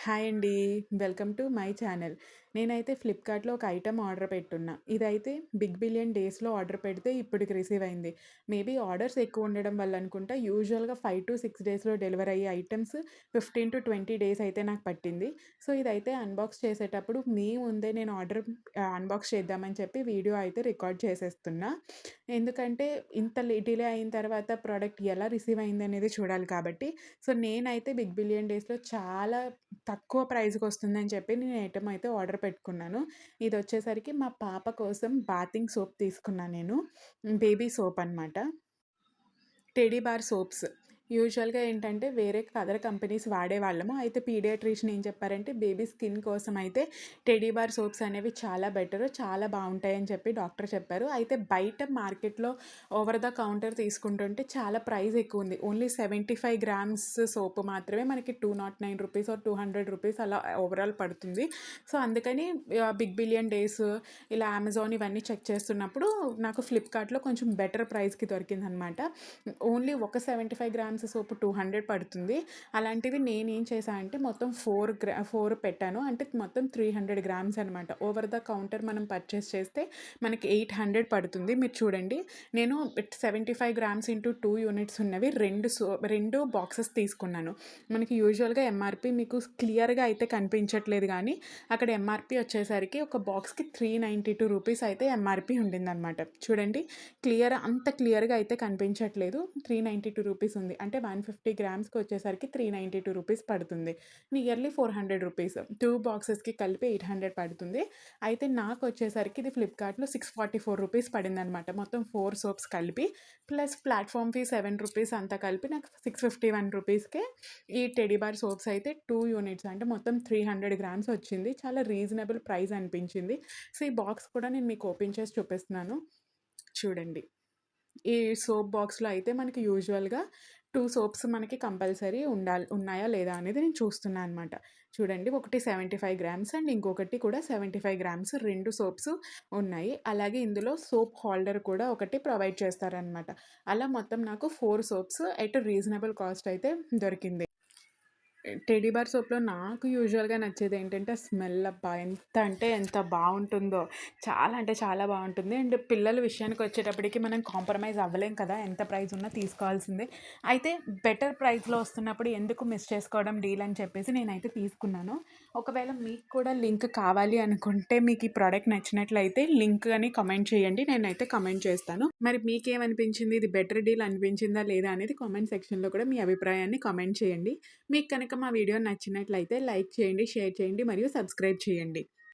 Hi అండి. Welcome to my channel. నేనైతే ఫ్లిప్‌కార్ట్‌లో ఒక ఐటెమ్ ఆర్డర్ పెట్టున్నా. ఇదైతే బిగ్ బిలియన్ డేస్‌లో ఆర్డర్ పెడితే ఇప్పటికి రిసీవ్ అయింది. మేబీ ఆర్డర్స్ ఎక్కువ ఉండడం వల్ల అనుకుంటా యూజువల్‌గా 5-6 డేస్‌లో డెలివరీ అయ్యే ఐటెమ్స్ 15-20 డేస్ అయితే నాకు పట్టింది. సో, ఇదైతే అన్బాక్స్ చేసేటప్పుడు మీ ముందే నేను అన్బాక్స్ చేద్దామని చెప్పి వీడియో అయితే రికార్డ్ చేసేస్తున్నా. ఎందుకంటే డిలే అయిన తర్వాత ప్రొడక్ట్ ఎలా రిసీవ్ అయిందనేది చూడాలి కాబట్టి. సో, నేనైతే బిగ్ బిలియన్ డేస్‌లో చాలా తక్కువ ప్రైస్‌కొస్తుందని చెప్పి నేను ఐటెమ్ అయితే ఆర్డర్ పెట్టుకున్నాను. ఇదొచ్చేసరికి మా పాప కోసం బాతింగ్ సోప్ తీసుకున్నా నేను. బేబీ సోప్ అనమాట. Teddy bar soaps. యూజువల్‌గా ఏంటంటే వేరే అదర్ కంపెనీస్ వాడేవాళ్ళము. అయితే పీడియాట్రిషియన్ ఏం చెప్పారంటే బేబీ స్కిన్ కోసం అయితే టెడీ బార్ సోప్స్ అనేవి చాలా బెటరు. చాలా బావుంటాయని చెప్పి డాక్టర్ చెప్పారు. అయితే బయట మార్కెట్‌లో ఓవర్ ద కౌంటర్ తీసుకుంటుంటే చాలా ప్రైస్ ఎక్కువుంది. ఓన్లీ 75 గ్రామ్స్ సోపు మాత్రమే మనకి రూ. 209 ఆర్ రూ. 200 అలా ఓవరాల్ పడుతుంది. సో, అందుకని బిగ్ బిలియన్ డేస్ ఇలా అమెజాన్ ఇవన్నీ చెక్ చేస్తున్నప్పుడు నాకు ఫ్లిప్‌కార్ట్‌లో కొంచెం బెటర్ ప్రైస్‌కి దొరికిందనమాట. ఓన్లీ ఒక 75 గ్రామ్స్ సోపు 200 పడుతుంది. అలాంటిది నేనేం చేశా అంటే మొత్తం 4 పెట్టాను. అంటే మొత్తం 300 గ్రామ్స్ అనమాట. ఓవర్ ద కౌంటర్ మనం పర్చేస్ చేస్తే మనకి 800 పడుతుంది. మీరు చూడండి. నేను 75 గ్రామ్స్ ఇంటూ 2 యూనిట్స్ ఉన్నవి 2 బాక్సెస్ తీసుకున్నాను. మనకి యూజువల్‌గా ఎంఆర్‌పీ మీకు క్లియర్‌గా అయితే కనిపించట్లేదు గానీ, అక్కడ ఎంఆర్‌పీ వచ్చేసరికి ఒక బాక్స్‌కి రూ. 392 అయితే ఎంఆర్‌పీ ఉండిందనమాట. చూడండి. అంత క్లియర్‌గా అయితే కనిపించట్లేదు. రూ. 392 ఉంది. అంటే 150 గ్రామ్స్‌కి వచ్చేసరికి రూ. 392 పడుతుంది. నియర్లీ రూ. 400. 2 బాక్సెస్‌కి కలిపి 800 పడుతుంది. అయితే నాకొచ్చేసరికి ఇది ఫ్లిప్‌కార్ట్‌లో రూ. 644 పడిందనమాట. మొత్తం 4 సోప్స్ కలిపి. ప్లస్ ప్లాట్‌ఫార్మ్ ఫీ రూ. 7 అంతా కలిపి నాకు రూ. 651కే ఈ టెడ్డీ బార్ సోప్స్ అయితే 2 యూనిట్స్ అంటే మొత్తం 300 గ్రామ్స్ వచ్చింది. చాలా రీజనబుల్ ప్రైస్ అనిపించింది. సో, ఈ బాక్స్ కూడా నేను మీకు ఓపెన్ చేసి చూపిస్తున్నాను. చూడండి. ఈ సోప్ బాక్స్‌లో అయితే మనకి యూజువల్‌గా 2 సోప్స్ మనకి కంపల్సరీ ఉన్నాయా లేదా అనేది నేను చూస్తున్నా అనమాట. చూడండి ఒకటి 75 గ్రామ్స్ అండ్ ఇంకొకటి కూడా 75 గ్రామ్స్ 2 సోప్స్ ఉన్నాయి. అలాగే ఇందులో సోప్ హోల్డర్ కూడా ఒకటి ప్రొవైడ్ చేస్తారనమాట. అలా మొత్తం నాకు 4 సోప్స్ ఎట్ రీజనబుల్ కాస్ట్ అయితే దొరికింది. టెడ్డీ బార్ సోప్‌లో నాకు యూజువల్‌గా నచ్చేదేంటంటే స్మెల్ అబ్బా! ఎంత అంటే ఎంత బావుంటుందో. చాలా అంటే చాలా బావుంటుంది. అండ్ పిల్లల విషయానికొచ్చేటప్పటికి మనం కాంప్రమైజ్ అవ్వలేం కదా! ఎంత ప్రైస్ ఉన్నా తీసుకోవాల్సిందే. అయితే బెటర్ ప్రైస్‌లో వస్తున్నప్పుడు ఎందుకు మిస్ చేసుకోవడం డీల్ అని చెప్పేసి నేనైతే తీసుకున్నాను. ఒకవేళ మీకు కూడా లింక్ కావాలి అనుకుంటే మీకు ఈ ప్రొడక్ట్ నచ్చినట్లయితే లింక్ అని కామెంట్ చేయండి. నేనైతే కామెంట్ చేస్తాను. మరి మీకేమనిపించింది? ఇది బెటర్ డీల్ అనిపించిందా లేదా అనేది కామెంట్ సెక్షన్‌లో కూడా మీ అభిప్రాయాన్ని కామెంట్ చేయండి. మీకు కనుక మా వీడియో నచ్చినట్లయితే లైక్ చేయండి, షేర్ చేయండి మరియు సబ్స్క్రైబ్ చేయండి.